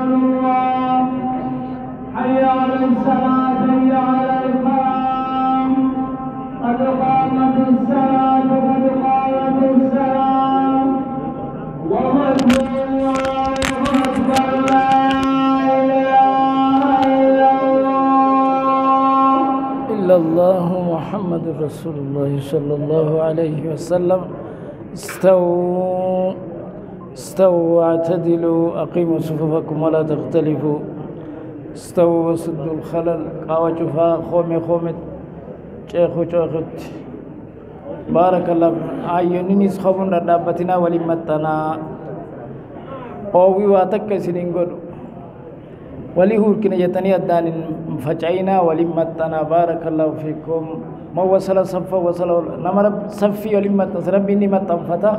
الله حي على الصلاة حي على الفلاح قد قامت الصلاة قد قامت الصلاة الله أكبر الله أكبر لا إله إلا الله محمد رسول الله صلى الله عليه وسلم استووا واعتدلوا أقيموا صفوفكم ولا تختلفوا استووا وسدوا الخلل قاوة شفا خومي شيخت بارك الله عيوني سخبون ردابتنا ولمتنا قوي واتك سنين ولي هو كنا يتني الدان فجعينا ولمتنا بارك الله فيكم ما وصل صفا وصل نمر صفي ولمتنا ربي نمتنا فتا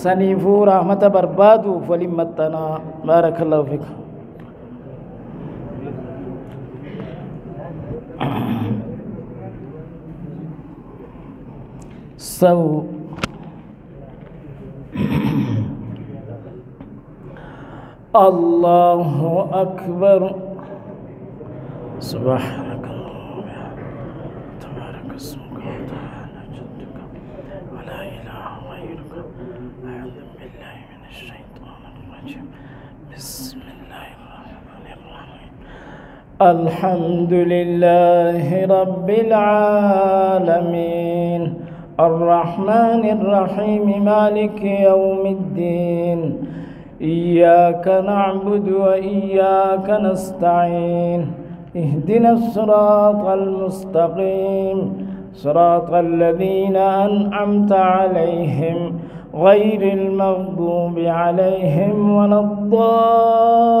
سنيفو رحمة بربادو ولمتنا بارك الله فيكم الله أكبر سبحانك اللهم تبارك اسمك وتعالى جدك ولا إله غيرك أعوذ بالله من الشيطان الرجيم بسم الله الرحمن الرحيم الحمد لله رب العالمين الرحمن الرحيم مالك يوم الدين إياك نعبد وإياك نستعين اهدنا الصراط المستقيم صراط الذين أنعمت عليهم غير المغضوب عليهم ولا الضالين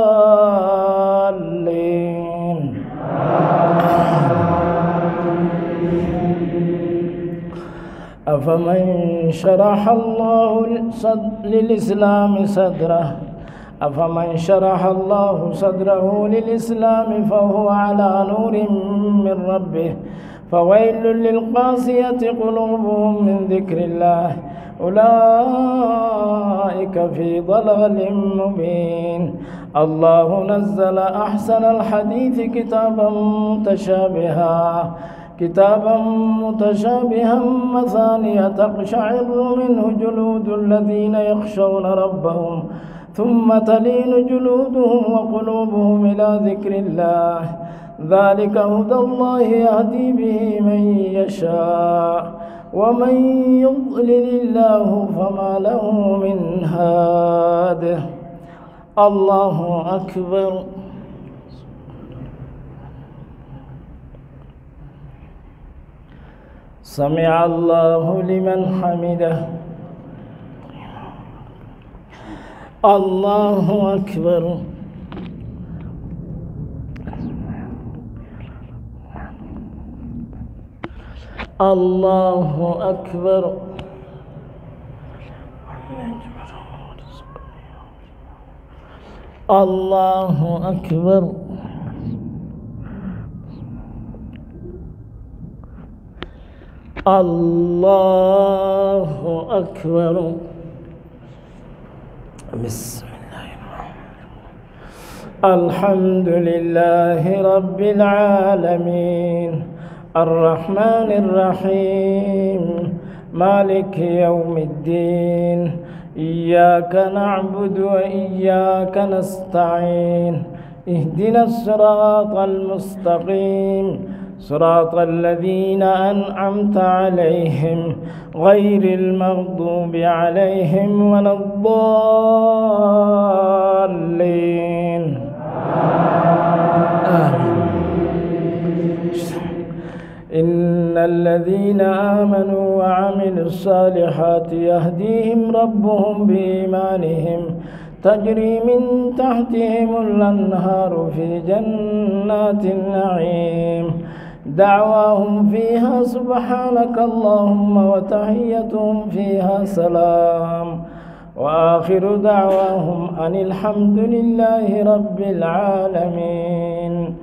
أفمن شرح الله للإسلام صدره أفمن شرح الله صدره للإسلام فهو على نور من ربه فويل للقاسية قلوبهم من ذكر الله أولئك في ضلال مبين الله نزل أحسن الحديث كتابا متشابها مثانية تقشعر منه جلود الذين يخشون ربهم ثم تلين جلودهم وقلوبهم إلى ذكر الله ذلك هدى الله يهدي به من يشاء ومن يضلل الله فما له من هاد الله أكبر سمع الله لمن حمده الله أكبر الله أكبر الله أكبر الله أكبر بسم الله الرحمن الرحيم الحمد لله رب العالمين الرحمن الرحيم مالك يوم الدين إياك نعبد وإياك نستعين اهدنا الصراط المستقيم صراط الذين أنعمت عليهم غير المغضوب عليهم ولا الضالين إن الذين آمنوا وعملوا الصالحات يهديهم ربهم بإيمانهم تجري من تحتهم الأنهار في جنات النعيم دعواهم فيها سبحانك اللهم وتحيتهم فيها سلام وآخر دعواهم أن الحمد لله رب العالمين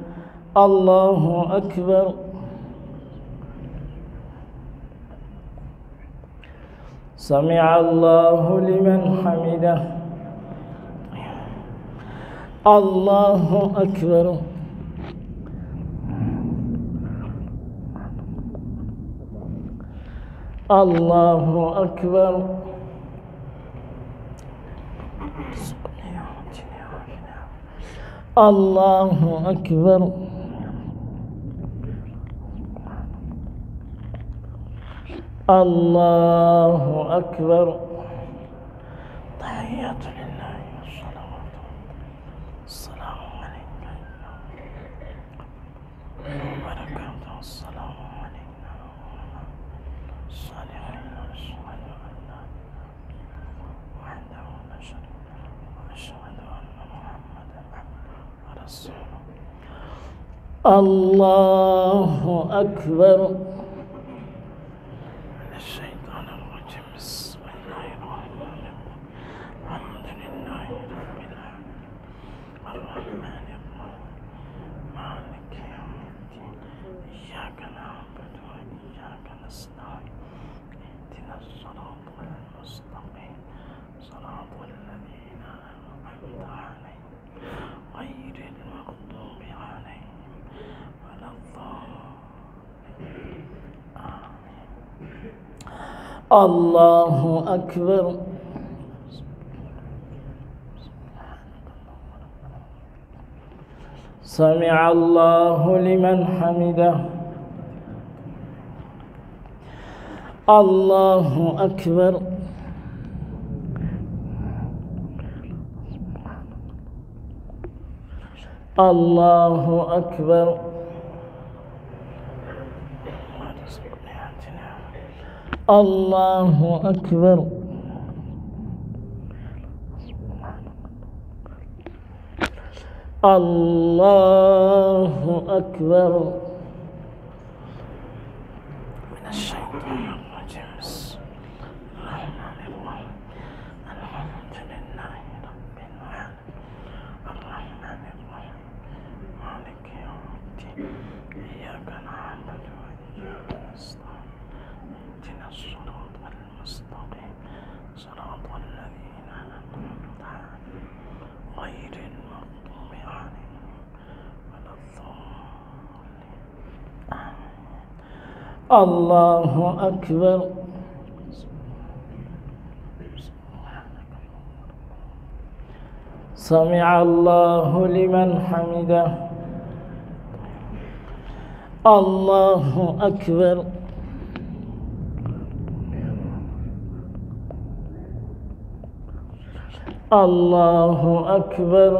الله أكبر سمع الله لمن حمده الله أكبر. الله أكبر. الله أكبر. الله أكبر. تحيات لله والصلوات السلام عليك وبركاته. السلام علينا الصالحين وأشهد أن لا وحده لا شريك له وأشهد أن محمدا عبده ورسوله. الله أكبر. الله أكبر. سمع الله لمن حمده. الله أكبر. الله أكبر. الله أكبر. الله أكبر. من الشيطان الرجيم. بسم الله الرحمن الرحيم. الحمد لله رب العالمين الرحمن الرحيم مالك يوم الدين إياك نعبد وإياك نستعين اهدنا الصراط المستقيم صراط الذين أنعمت عليهم غير المغضوب عليهم ولا الضالين. الله أكبر. سمع الله لمن حمده. الله أكبر. الله أكبر.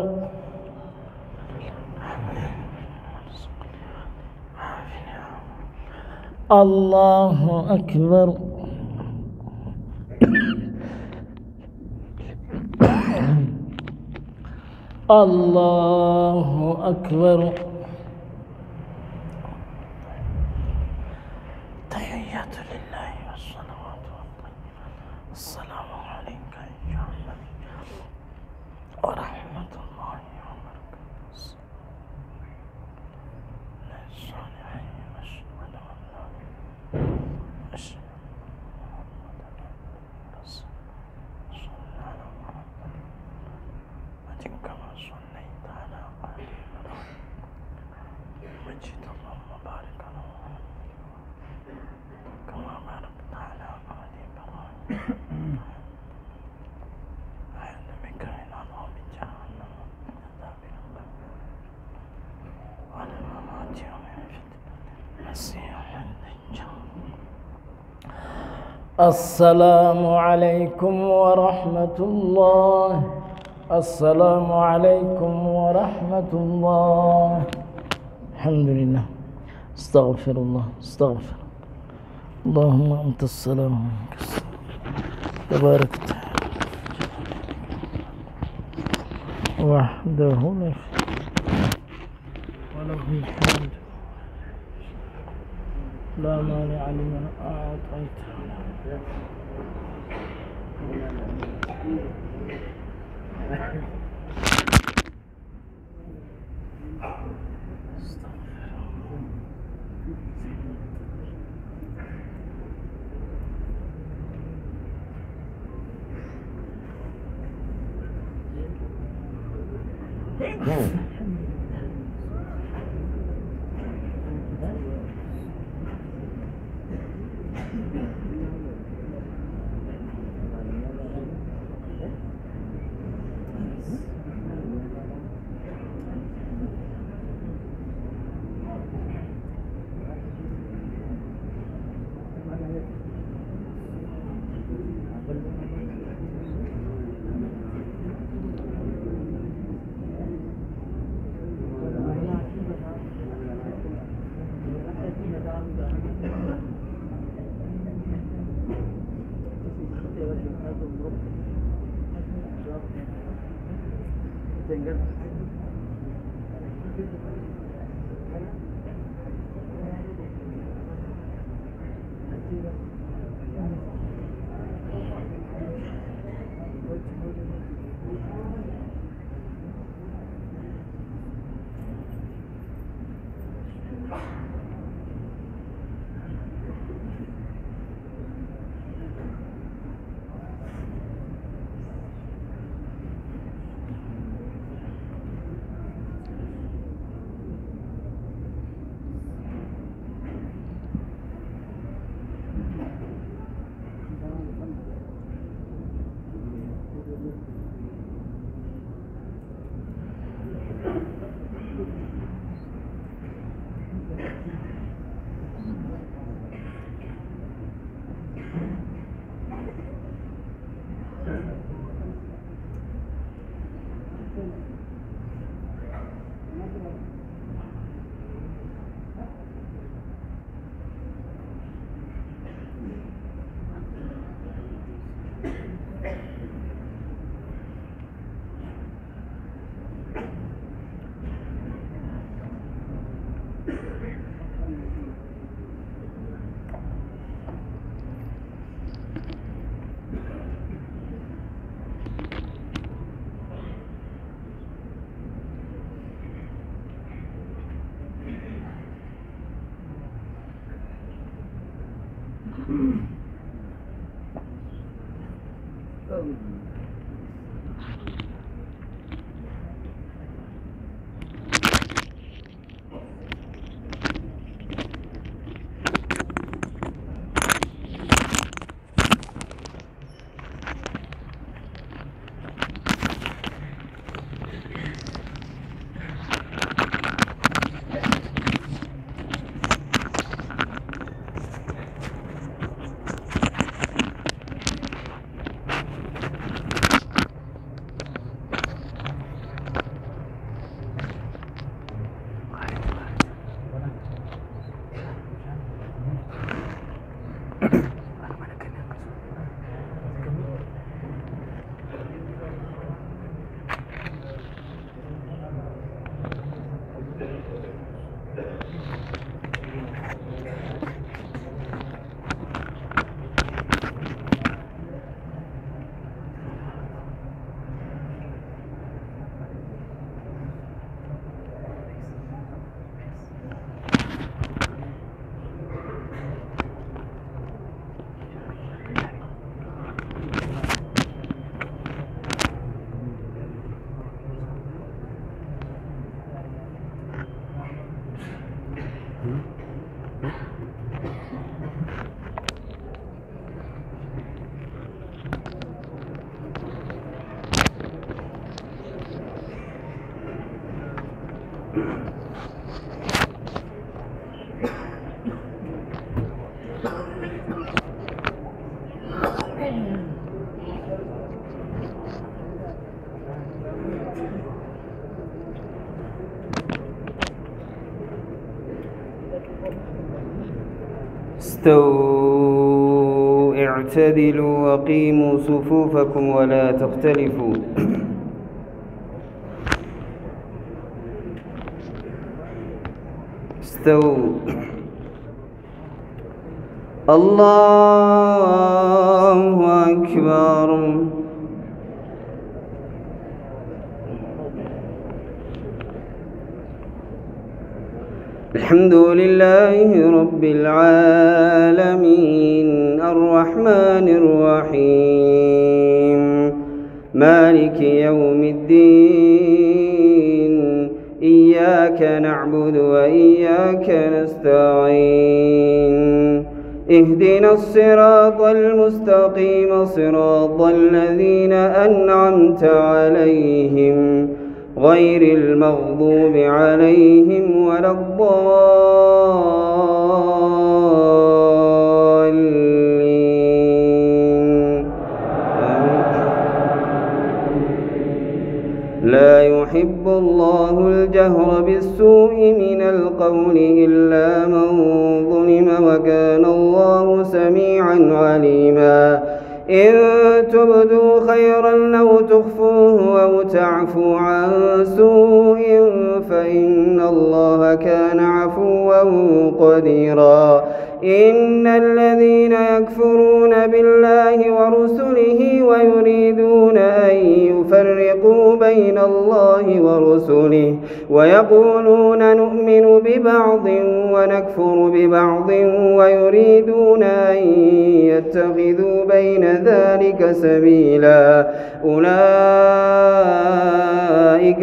الله أكبر. الله أكبر. تحيات لله والصلوات والطيبات. السلام عليك أيها النبي ورحمة الله وبركاته. الصالحين أشهد أن لا أشهد محمدا رسول صلى على محمد كما صليت على آل إبراهيم مجد اللهم بارك على محمد كما باركت على آل إبراهيم أعوذ بك من عذاب جهنم عذاب القبر ومن الممات ومن فتنة المسيح الدجال. السلام عليكم ورحمة الله. السلام عليكم ورحمة الله. الحمد لله. استغفر الله. استغفر. اللهم أنت السلام ومنك السلام تبارك وحده لا شريك وله الحمد لا مانع لمن أعطيت. استووا اعتدلوا وقيموا صفوفكم ولا تختلفوا. استووا. الله أكبر. الحمد لله رب العالمين الرحمن الرحيم مالك يوم الدين إياك نعبد وإياك نستعين اهدنا الصراط المستقيم صراط الذين أنعمت عليهم غير المغضوب عليهم ولا الضالين. لا يحب الله الجهر بالسوء من القول إلا من ظلم وكان الله سميعا عليما. إن تبدوا خيرا أو تخفوه أو تعفوا عن سوء فإن الله كان عفوا قديرا. إن الذين يكفرون بالله ورسله ويريدون أن يفرقوا بين الله ورسله ويقولون نؤمن ببعض ونكفر ببعض ويريدون أن يتخذوا بين ذلك سبيلا أولئك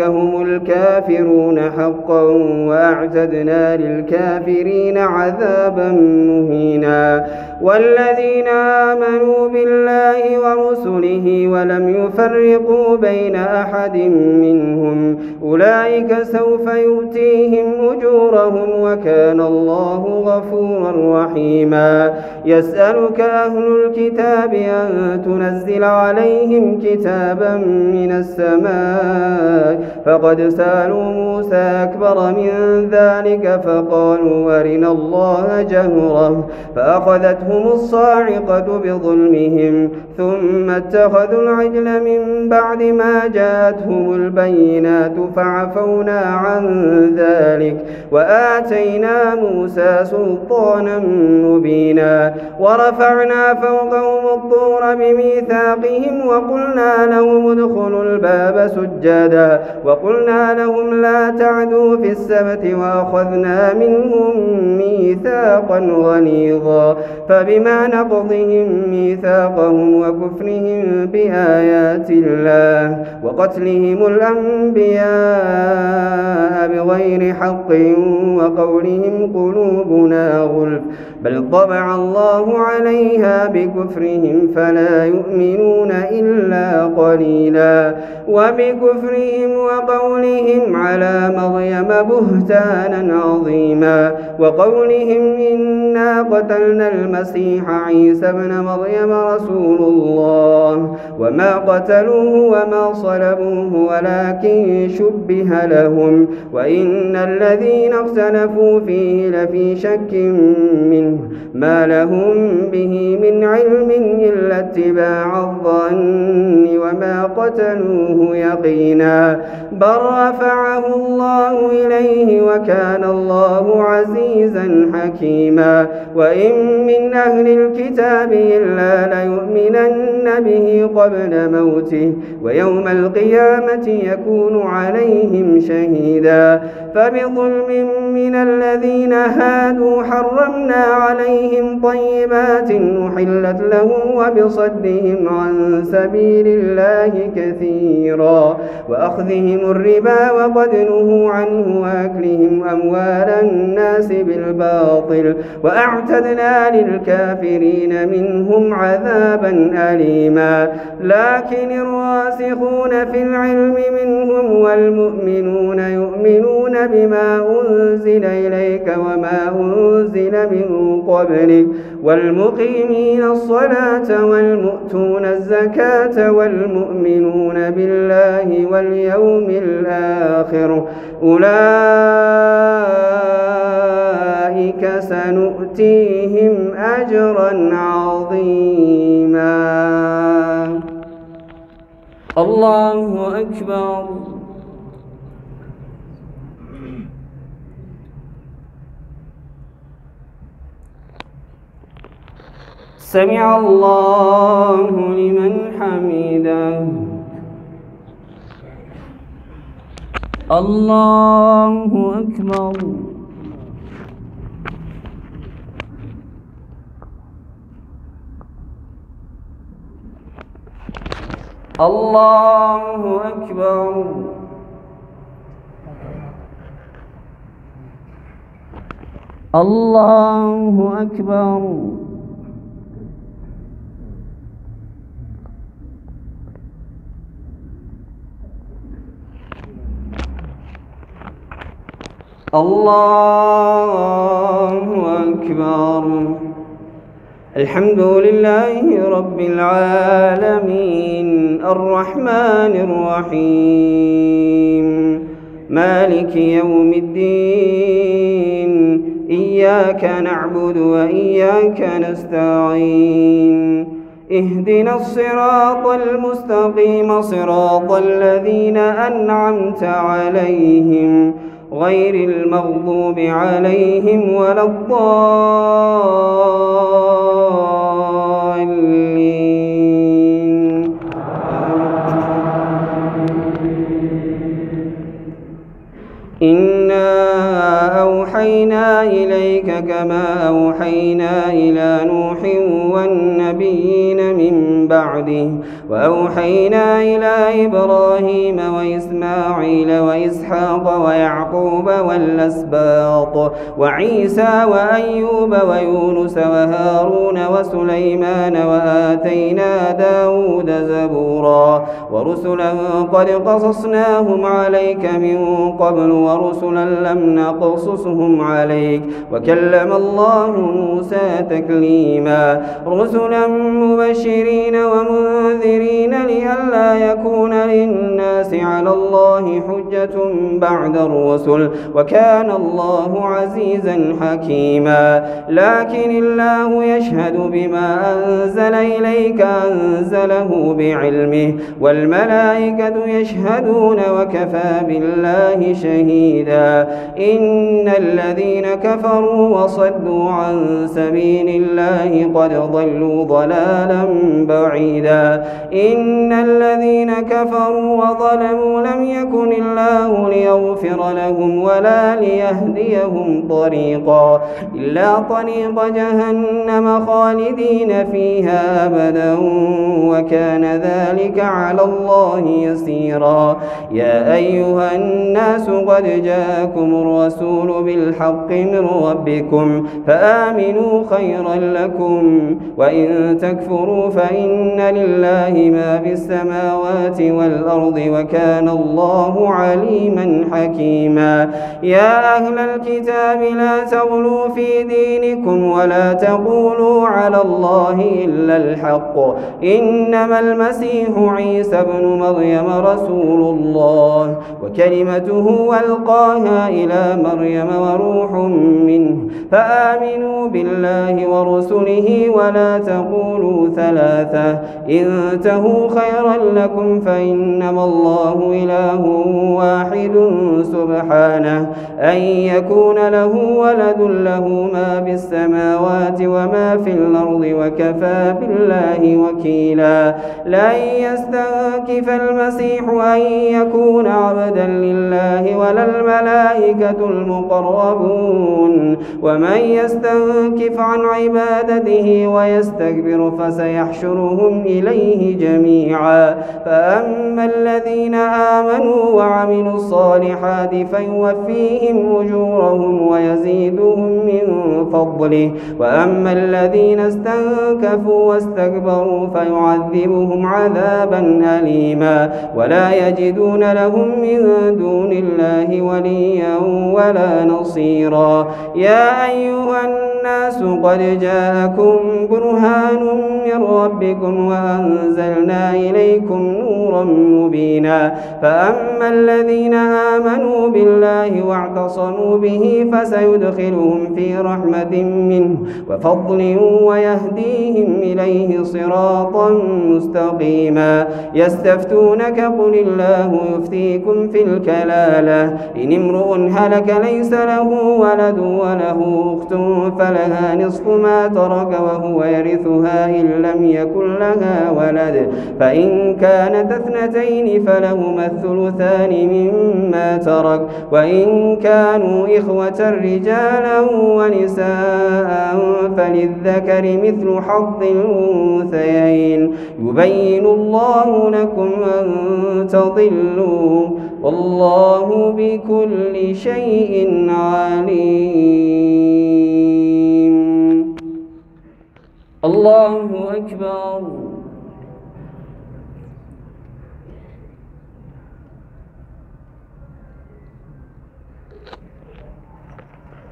هم الكافرون حقا وأعتدنا للكافرين عذابا مهينا. والذين آمنوا بالله ورسله ولم يفرقوا بين أحد منهم أولئك سوف يؤتيهم أجورهم وكان الله غفورا رحيما. يسألك أهل الكتاب أن تنزل عليهم كتابا من السماء فقد سألوا موسى أكبر من ذلك فقالوا أرنا الله جهرة فأخذتهم الصاعقة بظلمهم ثم اتخذوا العجل من بعد ما جاءتهم البينات فعفونا عن ذلك وآتينا موسى سلطانا مبينا. ورفعنا فوقهم الطور بميثاقهم وقلنا لهم ادخلوا الباب سجدا وقلنا لهم لا تعدوا في السبت وأخذنا منهم ميثاقا غليظا. فبما نقضهم ميثاقهم وكفرهم بآيات الله وقتلهم الأنبياء بغير حق وقولهم قلوبنا غلف بل طبع الله عليها بكفرهم فلا يؤمنون إلا قليلا. وبكفرهم وقولهم على مريم بهتانا عظيما وقولهم إنا قتلنا المسيح عيسى ابن مريم رسول الله وما قتلوه وما صلبوه ولكن شبه لهم وإن الذين اختلفوا فيه لفي شك منه ما لهم به من علم إلا اتباع الظن وما قتلوه يقينا بل رفعه الله إليه وكان الله عزيزا حكيما. وإن من أهل الكتاب إلا ليؤمنن به قبل موته ويوم القيامة يكون عليهم شهيدا. فبظلم من الذين هادوا حرمنا عليهم طيبات أحلت لهم وبصدهم عن سبيل الله كثيرا وأخذهم الربا وقد نهوا عنه وأكلهم أموال الناس بالباطل وأعتدنا للكافرين منهم عذابا أليما. لكن الراسخون في العلم منهم والمؤمنون يؤمنون بما أنزل إليك وما أنزل من قبلك والمقيمين الصلاة والمؤتون الزكاة والمؤمنون بالله واليوم الآخر أولئك سنؤتيهم أجرا عظيما. الله أكبر. سمع الله لمن حمده. الله أكبر. الله أكبر. الله أكبر. الله أكبر. الحمد لله رب العالمين الرحمن الرحيم مالك يوم الدين إياك نعبد وإياك نستعين اهدنا الصراط المستقيم صراط الذين أنعمت عليهم غير المغضوب عليهم ولا الضالين. إنا أوحينا إليك كما أوحينا إلى نوح والنبيين من بعده وأوحينا إلى إبراهيم وإسماعيل وإسحاق ويعقوب والأسباط وعيسى وأيوب ويونس وهارون وسليمان وآتينا داود زبورا ورسلا قد قصصناهم عليك من قبل ورسلا لم نقصصهم عليك وكلم الله موسى تكليما رسلا مبشرين ومنذرين لئلا يكون للناس على الله حجة بعد الرسل وكان الله عزيزا حكيما لكن الله يشهد بما أنزل إليك أنزله بعلمه والملائكة يشهدون وكفى بالله شهيدا إن الذين كفروا وصدوا عن سبيل الله قد ضلوا ضلالا بعيدا إن الذين كفروا وظلموا لم يكن الله ليغفر لهم ولا ليهديهم طريقا إلا طريق جهنم خالدين فيها أبدا وكان ذلك على الله يسيرا يا أيها الناس قد جاءكم الرسول بالحق من ربكم فآمنوا خيرا لكم وإن تكفروا فإن لله ما في السماوات والأرض وكان الله عليما حكيما يا أهل الكتاب لا تغلوا في دينكم ولا تقولوا على الله إلا الحق إنما المسيح عيسى ابن مريم رسول الله وكلمته ألقاها إلى مريم وروح منه فآمنوا بالله ورسله ولا تقولوا ثلاثة انتهوا خيرا لكم فإنما الله إله واحد سبحانه أن يكون له ولد له ما في السماوات وما في الأرض وكفى بالله وكيلا لن يستنكف المسيح أن يكون عبدا لله ولا الملائكة المقربون ومن يستنكف عن عبادته ويستكبر فسيحشرهم إليه جميعا فأما الذين آمنوا وعملوا الصالحات فيوفيهم أجورهم ويزيدهم من فضله وأما الذين استنكفوا واستكبروا فيعذبهم عذابا أليما ولا يجدون لهم من دون الله وليا ولا نصيرا يا أيها الناس قد جاءكم برهان من ربكم وأنزلنا إليكم نورا مبينا فأما الذين آمنوا بالله واعتصموا به فسيدخلهم في رحمة منه وفضل ويهديهم إليه صراطا مستقيما يستفتونك قل الله يفتيكم في الكلالة إن امرؤ هلك ليس له ولد وله أخت فلها نصف ما ترك وهو يرثها إن لم يكن لها ولد فإن كانت اثنتين فلهما الثلثان مما ترك وإن كانوا إخوة رجالا ونساء فللذكر مثل حظ الأنثيين يبين الله لكم أن تضلوا والله بكل شيء عليم. الله أكبر.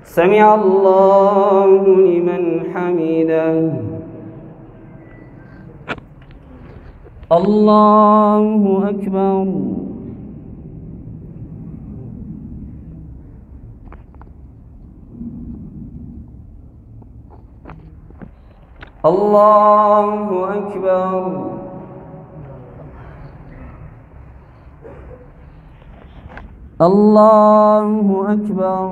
سمع الله لمن حمده. الله أكبر. الله أكبر. الله أكبر.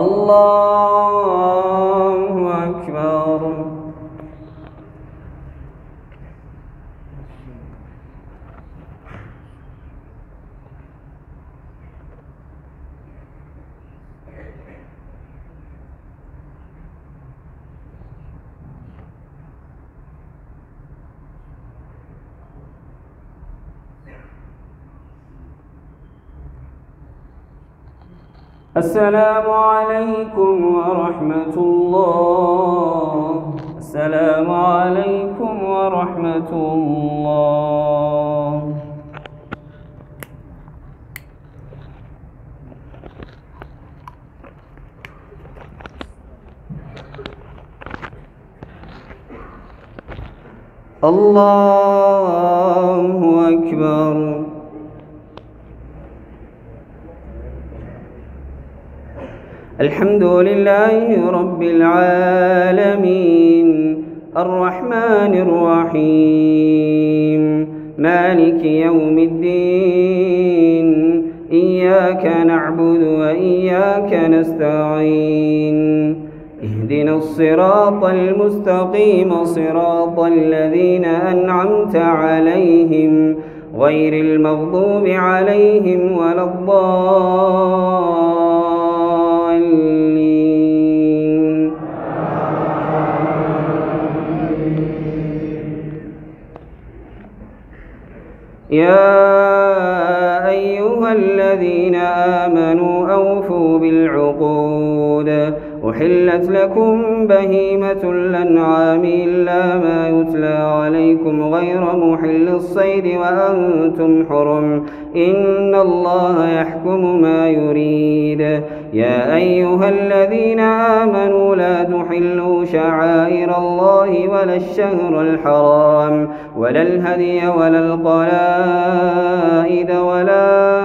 الله أكبر. السلام عليكم ورحمة الله. السلام عليكم ورحمة الله. الله أكبر. الحمد لله رب العالمين الرحمن الرحيم مالك يوم الدين إياك نعبد وإياك نستعين اهدنا الصراط المستقيم صراط الذين أنعمت عليهم غير المغضوب عليهم ولا الضالين. يا أيها الذين آمنوا أوفوا بالعقود أحلت لكم بهيمة الأنعام إلا ما يتلى عليكم غير محل الصيد وأنتم حرم إن الله يحكم ما يريد. يا أيها الذين آمنوا لا تحلوا شعائر الله ولا الشهر الحرام ولا الهدي ولا القلائد ولا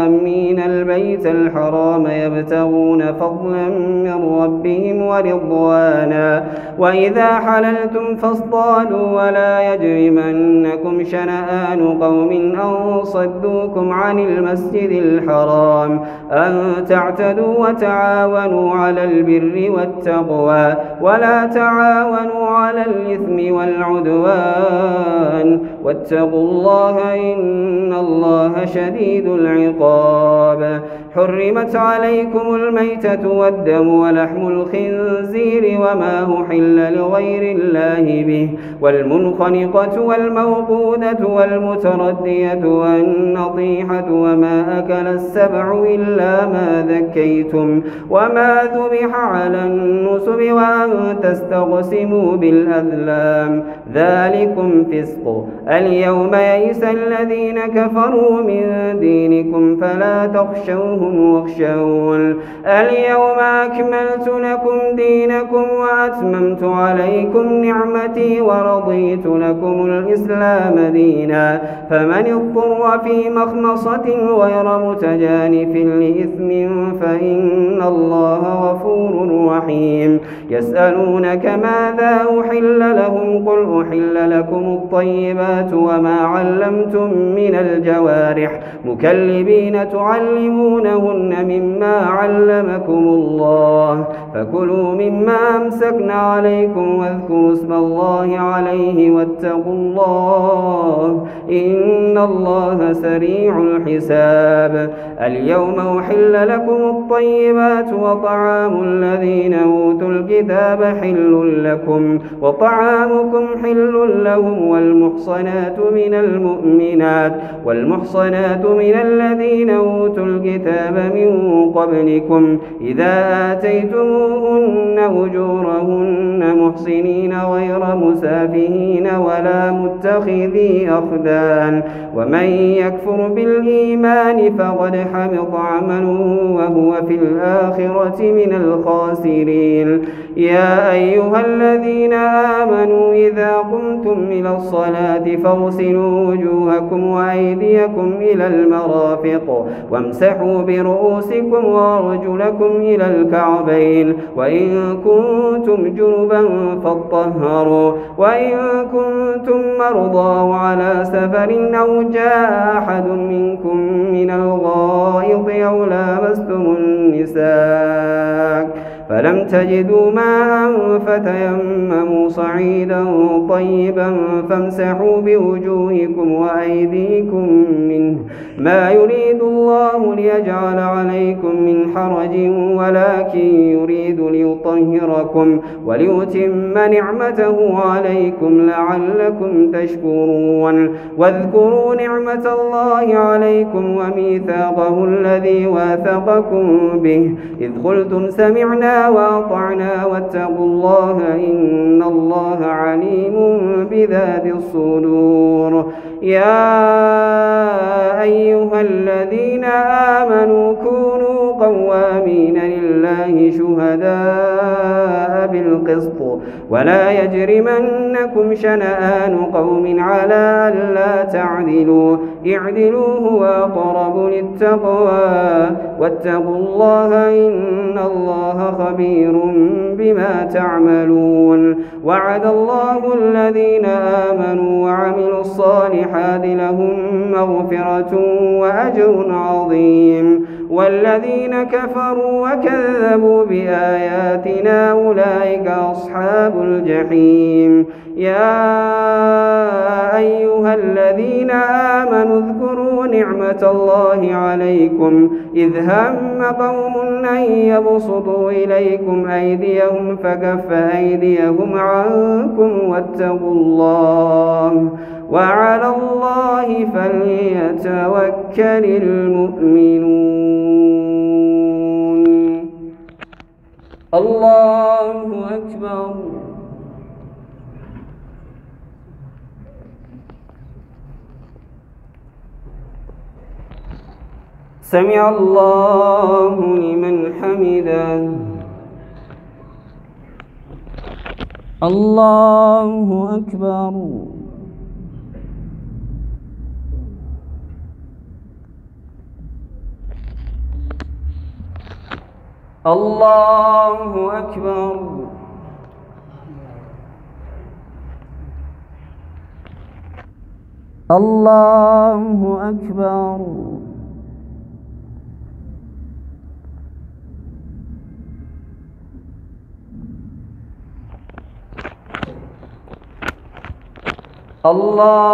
آمين البيت الحرام يبتغون فضلا من ربهم ورضوانا وإذا حللتم فاصطادوا ولا يجرمنكم شنآن قوم أن صدوكم عن المسجد الحرام أن تعتدوا وتعاونوا على البر والتقوى ولا تعاونوا على الإثم والعدوان واتقوا الله إن الله شديد العقاب. حرمت عليكم الميتة والدم ولحم الخنزير وما أحل لغير الله به والمنخنقة والموقودة والمتردية والنطيحة وما أكل السبع إلا ما ذكيتم وما ذبح على النسب وأن تستقسموا بالأزلام ذلكم فسق. اليوم يئس الذين كفروا من دينكم فلا تخشوهم واخشون. اليوم أكملت لكم دينكم وأتممت عليكم نعمتي ورضيت لكم الإسلام دينا فمن اضطر في مخمصة غير متجانف لإثم فإن الله غفور رحيم. يسألونك ماذا أحل لهم قل أحل لكم الطيبات وما علمتم من الجوارح مكلبين تعلمونهن مما علمكم الله فكلوا مما أمسكن عليكم واذكروا اسم الله عليه واتقوا الله إن الله سريع الحساب. اليوم أحل لكم الطيبات وطعام الذين أوتوا الكتاب الكتاب حل لكم وطعامكم حل لهم والمحصنات من الذين أوتوا الكتاب من قبلكم إذا آتيتموهن أجورهن محصنين غير مسافهين ولا متخذي أخدان ومن يكفر بالإيمان فقد حبط عمله وهو في الآخرة من الخاسرين. يا أيها الذين آمنوا إذا قمتم إلى الصلاة فاغسلوا وجوهكم وأيديكم إلى المرافق وامسحوا برؤوسكم وأرجلكم إلى الكعبين وإن كنتم جنبا فاطهروا وإن كنتم مرضى على سفر أو جاء أحد منكم من الغائط أو لامستم النساء فلم تجدوا ماء فتيمموا صعيدا طيبا فامسحوا بوجوهكم وأيديكم منه ما يريد الله ليجعل عليكم من حرج ولكن يريد ليطهركم وليتم نعمته عليكم لعلكم تشكرون. واذكروا نعمة الله عليكم وميثاقه الذي واثقكم به إذ قلتم سمعنا وأطعنا واتقوا الله إن الله عليم بذات الصدور. يا أيها الذين آمنوا كونوا قوامين لله شهداء بالقسط ولا يجرمنكم شنآن قوم على ألا تعدلوا اعدلوا هو أقرب للتقوى واتقوا الله إن الله خبير بما تعملون. وعد الله الذين آمنوا وعملوا الصالحات لهم مغفرة وأجر عظيم والذين كفروا وكذبوا بآياتنا أولئك أصحاب الجحيم. يا أيها الذين آمنوا اذكروا نعمة الله عليكم إذ هم قوم أن يبسطوا إليكم أيديهم فكف أيديهم عنكم واتقوا الله وعلى الله فليتوكل المؤمنون. الله أكبر. سمع الله لمن حمده. الله أكبر. الله أكبر. الله أكبر. الله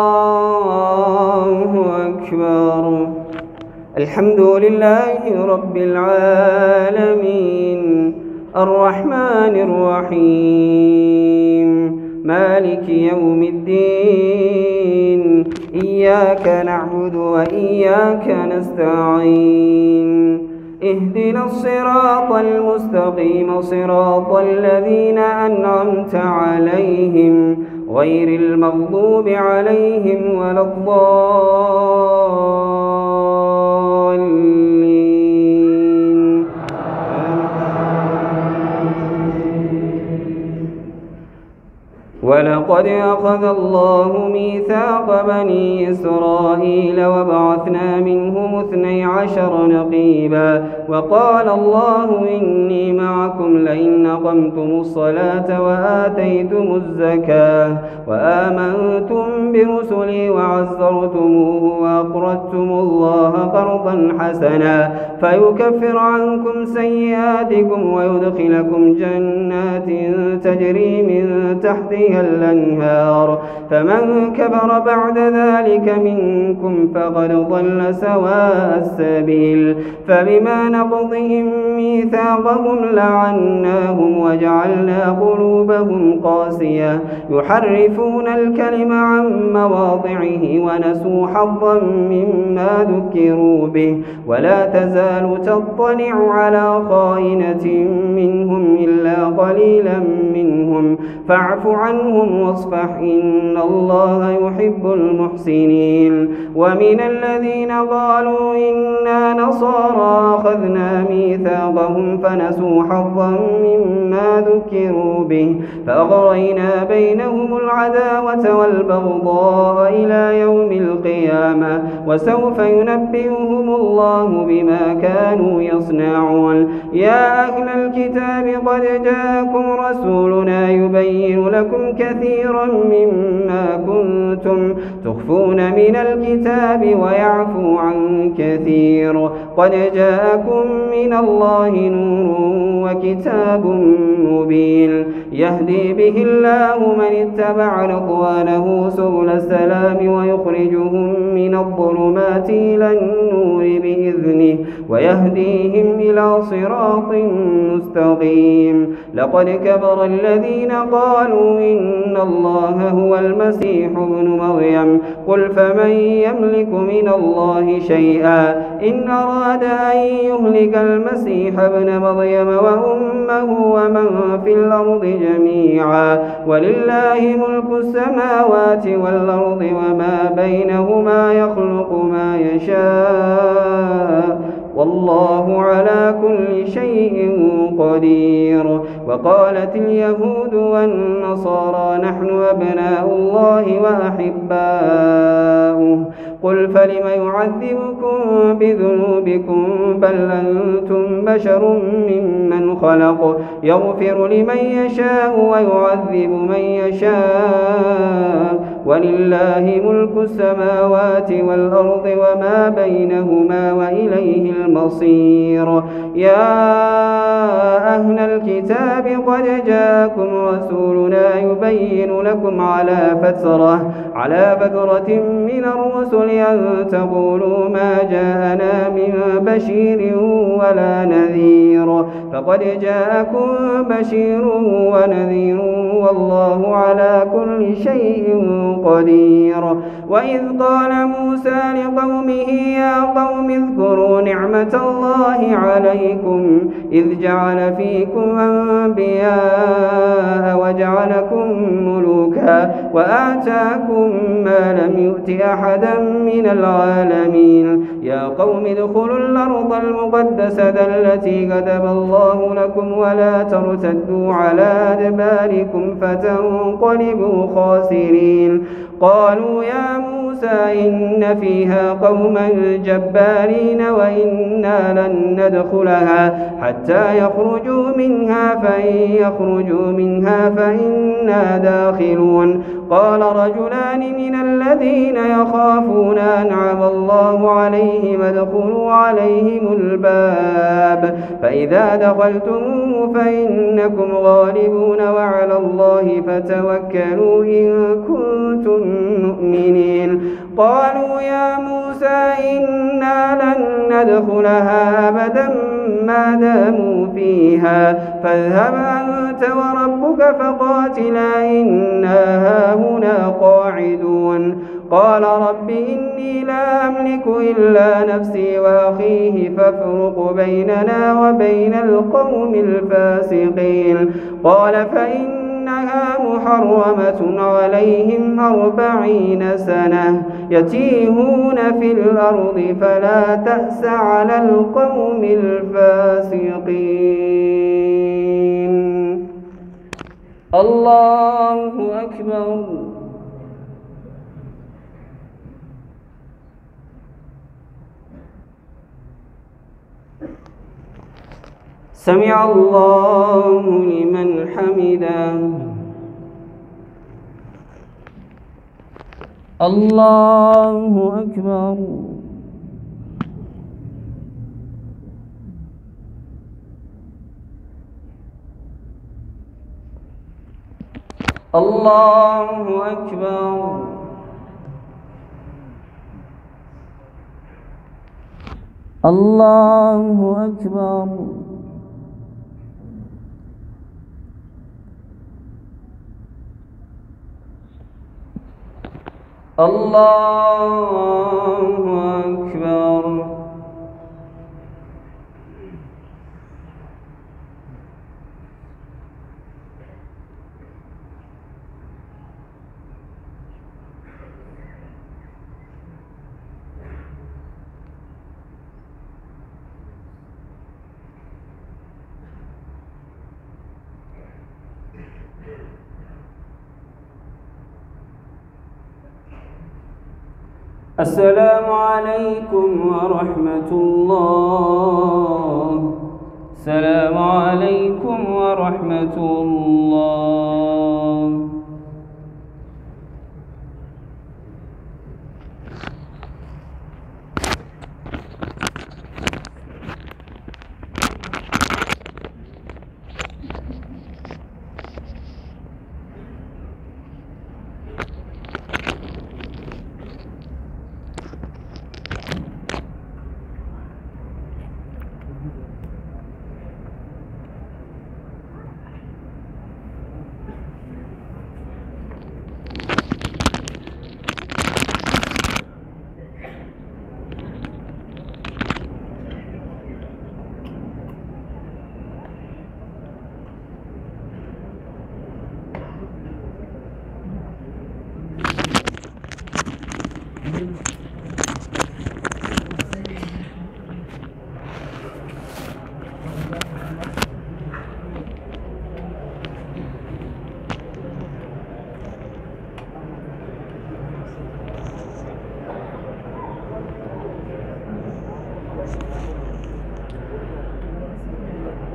أكبر. الحمد لله رب العالمين الرحمن الرحيم مالك يوم الدين إياك نعبد وإياك نستعين اهدنا الصراط المستقيم صراط الذين أنعمت عليهم غير المغضوب عليهم ولا الضالين. ولقد أخذ الله ميثاق بني إسرائيل وبعثنا منهم 12 نقيبا وقال الله إني معكم لئن أقمتم الصلاة وآتيتم الزكاة وآمنتم برسلي وعزرتموه وأقرضتم الله قرضا حسنا فيكفر عنكم سيئاتكم ويدخلكم جنات تجري من تحتها تحتها الأنهار فمن كفر بعد ذلك منكم فقد ضل سواء السبيل فبما نقضهم ميثاقهم لعناهم وجعلنا قلوبهم قاسية يحرفون الكلم عن مواضعه ونسوا حظا مما ذكروا به ولا تزال تطلع على خائنة منهم إلا قليلا منهم فاعف عنهم واصفح إن الله يحب المحسنين ومن الذين قالوا إنا نصارى أخذنا ميثاقهم فنسوا حظا مما ذكروا به فأغرينا بينهم العداوة والبغضاء إلى يوم القيامة وسوف ينبئهم الله بما كانوا يصنعون يا أهل الكتاب قد جاءكم رسولنا يبين لكم كثيرا مما كنتم تخفون من الكتاب ويعفو عن كثير قد جاءكم من الله نور وكتاب مبين يهدي به الله من اتبع رضوانه سبل السلام ويخرجهم من الظلمات إلى النور بإذنه ويهديهم إلى صراط مستقيم لقد كفر الذين قالوا إن الله هو المسيح ابن مريم قل فمن يملك من الله شيئا إن أراد أن يهلك المسيح ابن مريم وأمه ومن في الأرض جميعا ولله ملك السماوات والأرض وما بينهما يخلق ما يشاء والله على كل شيء قدير وقالت اليهود والنصارى نحن أبناء الله وأحباؤه قل فلم يعذبكم بذنوبكم بل أنتم بشر ممن خلق يغفر لمن يشاء ويعذب من يشاء ولله ملك السماوات والأرض وما بينهما وإليه المصير يا أهل الكتاب قد جاءكم رسولنا يبين لكم على فترة من الرسل أن تقولوا ما جاءنا من بشير ولا نذير فقد جاءكم بشير ونذير والله على كل شيء قدير وإذ قال موسى لقومه يا قوم اذكروا نعمة الله عليكم إذ جعل فيكم أنبياء وجعلكم ملوكا وآتاكم ما لم يؤت أحدا من العالمين يا قوم ادخلوا الأرض المقدسة التي كتب الله لكم ولا ترتدوا على أدباركم فتنقلبوا خاسرين قالوا يا موسى إن فيها قوما جبارين وإنا لن ندخلها حتى يخرجوا منها فإن يخرجوا منها فإنا داخلون قال رجلان من الذين يخافون أنعم الله عليهم ادخلوا عليهم الباب فإذا دخلتموه فإنكم غالبون وعلى الله فتوكلوا إن كنتم مؤمنين قالوا يا موسى إنا لن ندخلها أبدا ما داموا فيها فاذهب أنت وربك فقاتلا إنا هاهنا قاعدون قال رب إني لا أملك إلا نفسي وأخيه فافرق بيننا وبين القوم الفاسقين قال فإنها محرمة عليهم 40 سنة يتيهون في الأرض فلا تأس على القوم الفاسقين الله أكبر سمع الله لمن حمده الله أكبر الله أكبر. الله أكبر. الله أكبر. السلام عليكم ورحمة الله. السلام عليكم ورحمة الله.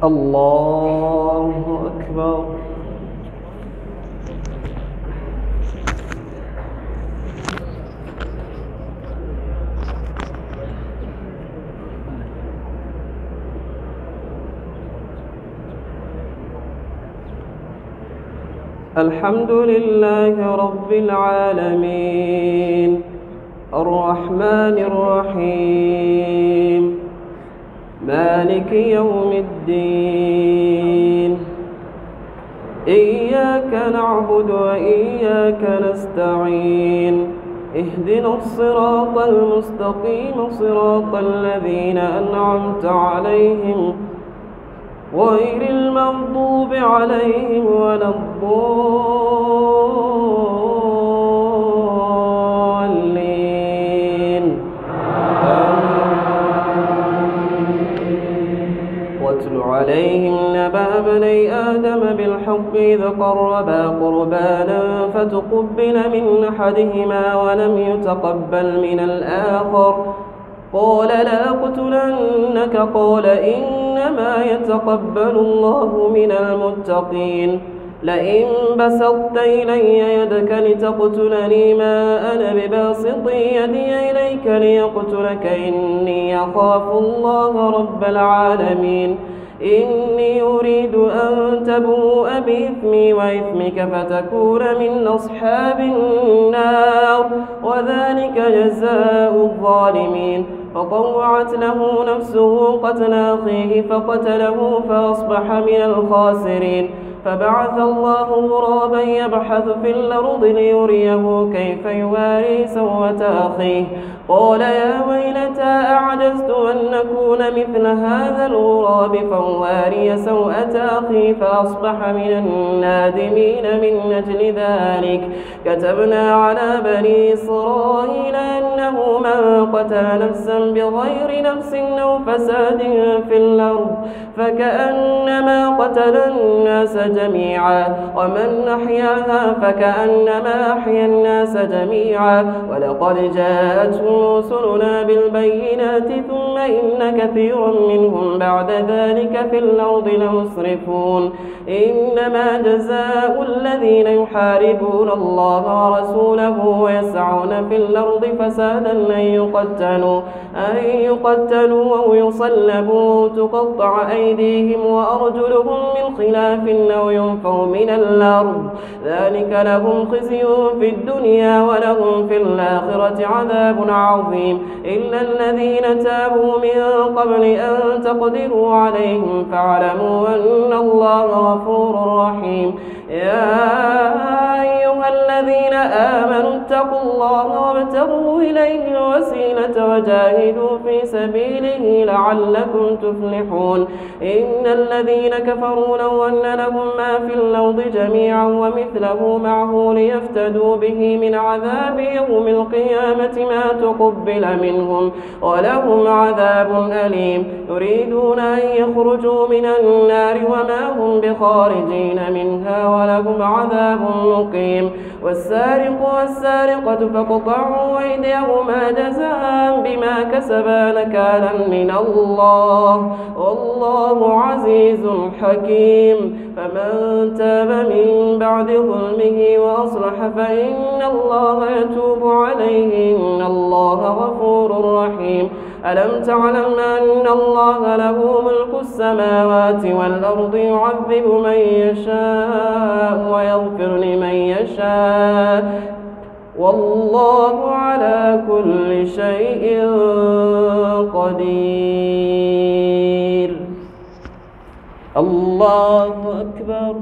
الله أكبر. الحمد لله رب العالمين الرحمن الرحيم مالك يوم الدين. إياك نعبد وإياك نستعين. اهدنا الصراط المستقيم صراط الذين أنعمت عليهم غير المغضوب عليهم ولا الضالين. واتل عليهم نبأ بني آدم بالحق إذ قربا قربانا فتقبل من أحدهما ولم يتقبل من الآخر قال لأقتلنك قال إنما يتقبل الله من المتقين. لئن بسطت إلي يدك لتقتلني ما أنا بباسط يدي إليك ليقتلك إني أخاف الله رب العالمين. إني أريد أن تبوء بإثمي وإثمك فتكون من أصحاب النار وذلك جزاء الظالمين. فطوعت له نفسه قتل أخيه فقتله فأصبح من الخاسرين. فبعث الله غرابا يبحث في الأرض ليريه كيف يواري سوءة أخيه قال يا ويلتى أعجزت أن أكون مثل هذا الغراب فواري سوءة أخي فأصبح من النادمين. من أجل ذلك كتبنا على بني إسرائيل أنه من قتل نفسا بغير نفس أو فساد في الأرض فكأنما قتل الناس جميعا ومن أحياها فكأنما أحيا الناس جميعا. ولقد جاءتهم رسلنا بالبينات ثم إن كثيرا منهم بعد ذلك في الأرض لمسرفون. إنما جزاء الذين يحاربون الله ورسوله ويسعون في الأرض فسادا أن يقتلوا أو يصلبوا أو تقطع أيديهم وأرجلهم من خلاف أو ينفوا من الأرض ذلك لهم خزي في الدنيا ولهم في الآخرة عذاب عظيم إلا الذين تابوا من قبل أن تقدروا عليهم فاعلموا أن الله غفور رحيم يا أيها الذين آمنوا اتقوا الله وابتغوا إليه الوسيلة وجاهدوا في سبيله لعلكم تفلحون إن الذين كفروا لو أن لهم ما في الأرض جميعا ومثله معه ليفتدوا به من عذاب يوم القيامة ما تقبل منهم ولهم عذاب أليم يريدون أن يخرجوا من النار وما هم بخارجين منها ولهم عذاب مقيم والسارق والسارقة فاقطعوا أيديهما جزاء بما كسبا نكالا من الله والله عزيز حكيم فمن تاب من بعد ظلمه وأصلح فإن الله يتوب عليه إن الله غفور رحيم ألم تعلم أن الله له ملك السماوات والأرض يعذب من يشاء ويغفر لمن يشاء والله على كل شيء قدير الله أكبر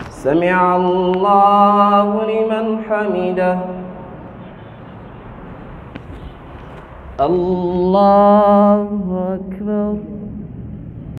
سمع الله لمن حمده الله أكبر